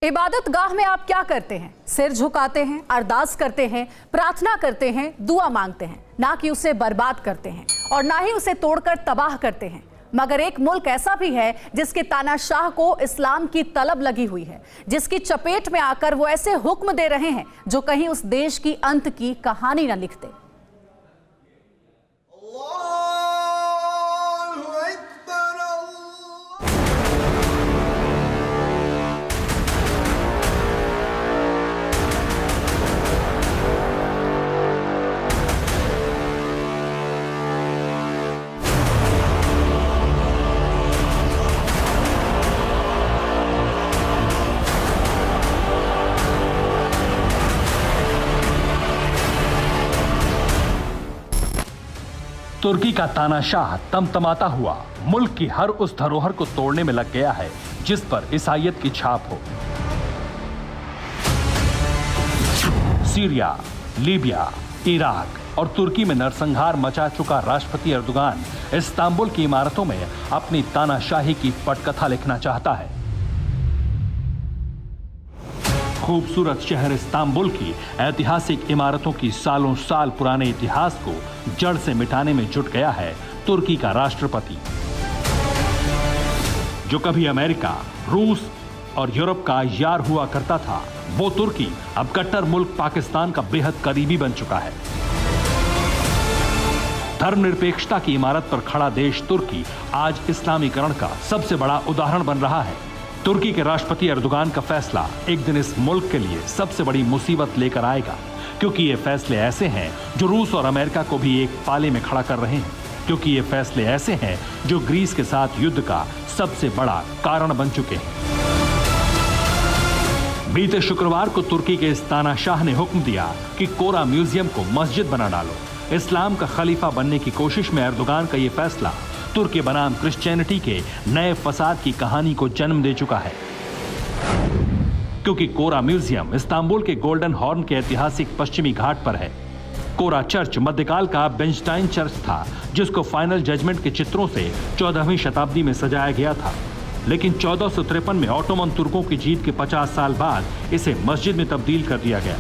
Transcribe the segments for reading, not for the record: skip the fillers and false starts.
इबादत गाह में आप क्या करते हैं? सिर झुकाते हैं, अरदास करते हैं, प्रार्थना करते हैं, दुआ मांगते हैं, ना कि उसे बर्बाद करते हैं और ना ही उसे तोड़कर तबाह करते हैं। मगर एक मुल्क ऐसा भी है जिसके तानाशाह को इस्लाम की तलब लगी हुई है, जिसकी चपेट में आकर वो ऐसे हुक्म दे रहे हैं जो कहीं उस देश की अंत की कहानी न लिखते। तुर्की का तानाशाह तमतमाता हुआ मुल्क की हर उस धरोहर को तोड़ने में लग गया है जिस पर ईसाईयत की छाप हो। सीरिया, लीबिया, इराक और तुर्की में नरसंहार मचा चुका राष्ट्रपति एर्दोगान इस्तांबुल की इमारतों में अपनी तानाशाही की पटकथा लिखना चाहता है। खूबसूरत शहर इस्तांबुल की ऐतिहासिक इमारतों की सालों साल पुराने इतिहास को जड़ से मिटाने में जुट गया है तुर्की का राष्ट्रपति। जो कभी अमेरिका, रूस और यूरोप का यार हुआ करता था, वो तुर्की अब कट्टर मुल्क पाकिस्तान का बेहद करीबी बन चुका है। धर्मनिरपेक्षता की इमारत पर खड़ा देश तुर्की आज इस्लामीकरण का सबसे बड़ा उदाहरण बन रहा है। तुर्की के राष्ट्रपति एर्दोगान का फैसला एक दिन इस मुल्क के लिए सबसे बड़ी मुसीबत लेकर आएगा, क्योंकि ये फैसले ऐसे हैं जो रूस और अमेरिका को भी एक पाले में खड़ा कर रहे हैं, क्योंकि ये फैसले ऐसे हैं जो ग्रीस के साथ युद्ध का सबसे बड़ा कारण बन चुके हैं। बीते शुक्रवार को तुर्की के इस तानाशाह ने हुक्म दिया कि कोरा म्यूजियम को मस्जिद बना डालो। इस्लाम का खलीफा बनने की कोशिश में एर्दोगान का यह फैसला तुर्की बनाम क्रिश्चियनिटी के नए फसाद की कहानी को जन्म दे चुका है, क्योंकि कोरा म्यूजियम इस्तांबुल के गोल्डन हॉर्न के ऐतिहासिक पश्चिमी घाट पर है। कोरा चर्च मध्यकाल का बेंजटाइन चर्च था, जिसको फाइनल जजमेंट के चित्रों से 14वीं शताब्दी में सजाया गया था, लेकिन 1453 में ऑटोमन तुर्कों की जीत के 50 साल बाद इसे मस्जिद में तब्दील कर दिया गया।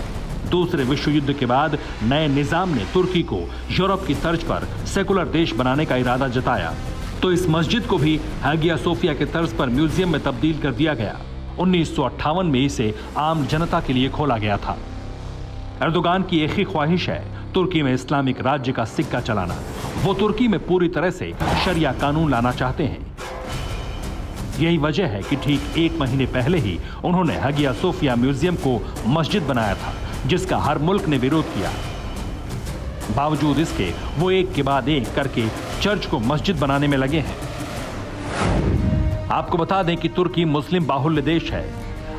दूसरे विश्व युद्ध के बाद नए निजाम ने तुर्की को यूरोप की तर्ज पर सेकुलर देश बनाने का इरादा जताया, तो इस मस्जिद को भी हागिया सोफिया के तर्ज पर म्यूजियम में तब्दील कर दिया गया। 1958 में इसे आम जनता के लिए खोला गया था। एर्दोगान की एक ही ख्वाहिश है तुर्की में इस्लामिक राज्य का सिक्का चलाना। वो तुर्की में पूरी तरह से शरिया कानून लाना चाहते हैं। यही वजह है कि ठीक एक महीने पहले ही उन्होंने हागिया सोफिया म्यूजियम को मस्जिद बनाया था, जिसका हर मुल्क ने विरोध किया। बावजूद इसके वो एक के बाद एक करके चर्च को मस्जिद बनाने में लगे हैं। आपको बता दें कि तुर्की मुस्लिम बाहुल्य देश है।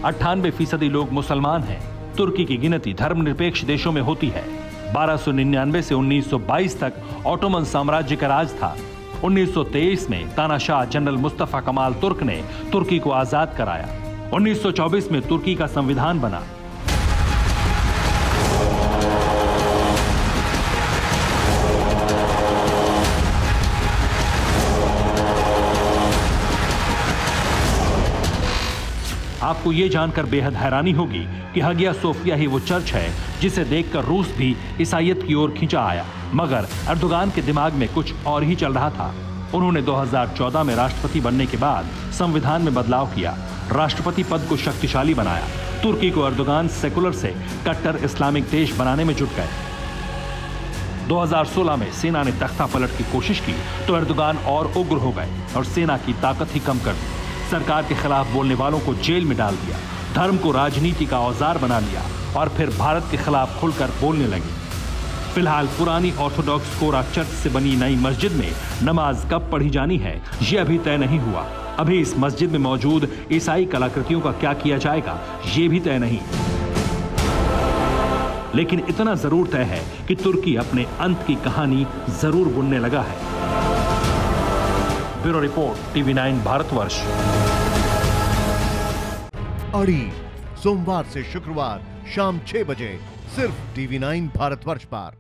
98% लोग मुसलमान हैं। तुर्की की गिनती धर्मनिरपेक्ष देशों में होती है। 1299 से 1922 तक ऑटोमन साम्राज्य का राज था। 1923 में तानाशाह जनरल मुस्तफा कमाल तुर्क ने तुर्की को आजाद कराया। 1924 में तुर्की का संविधान बना। आपको यह जानकर बेहद हैरानी होगी कि हागिया सोफिया ही वो चर्च है जिसे देखकर रूस भी ईसाईयत की ओर खींचा आया। मगर एर्दोगान के दिमाग में कुछ और ही चल रहा था। उन्होंने 2014 में राष्ट्रपति बनने के बाद संविधान में बदलाव किया, राष्ट्रपति पद को शक्तिशाली बनाया। तुर्की को एर्दोगान सेकुलर से कट्टर इस्लामिक देश बनाने में जुट गए। 2016 में सेना ने तख्ता पलट की कोशिश की तो एर्दोगान और उग्र हो गए और सेना की ताकत ही कम कर दी। सरकार के खिलाफ बोलने वालों को जेल में डाल दिया, धर्म को राजनीति का औजार बना लिया और फिर भारत के खिलाफ खुलकर बोलने लगे। फिलहाल पुरानी ऑर्थोडॉक्स कोरा चर्च से बनी नई मस्जिद में नमाज कब पढ़ी जानी है, ये अभी तय नहीं हुआ। अभी इस मस्जिद में मौजूद ईसाई कलाकृतियों का क्या किया जाएगा, ये भी तय नहीं। लेकिन इतना जरूर तय है कि तुर्की अपने अंत की कहानी जरूर बुनने लगा है। Bureau report, TV9 Bharatvarsh. अड़ी सोमवार से शुक्रवार शाम 6 बजे सिर्फ TV9 भारतवर्ष पर।